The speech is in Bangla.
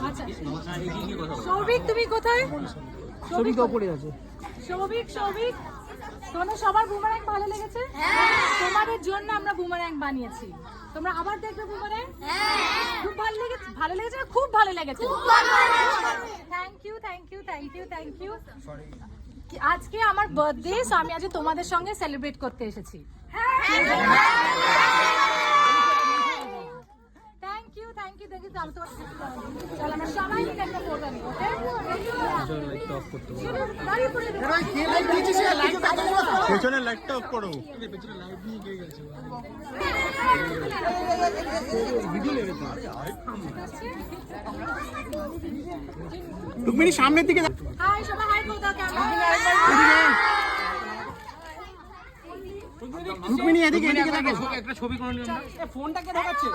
আচ্ছা সৌভিক তুমি কোথায়? সৌভিক ওপরে আছে। সৌভিক তোমাদের সবার বুমারাং ভালো লেগেছে? তোমাদের জন্য আমরা বুমারাং বানিয়েছি। তোমরা আবার দেখবে বুমারাং? খুব ভালো লেগেছে? ভালো লেগেছে? খুব ভালো লেগেছে। Thank you. আজকে আমার বার্থডে, সো আমি আজ তোমাদের সঙ্গে সেলিব্রেট করতে এসেছি। থ্যাংক ইউ চল আমরা সবাই মিলে একটা ফটো নিব। পেছনে লাইটটা অফ করো। রুকমিনি সামনের দিকে হাই সবাই, হাই বলতে রুকমিনি এদিকে দেখো। একটা ছবি করে নিলাম। ফোনটাকে দেখাচ্ছে।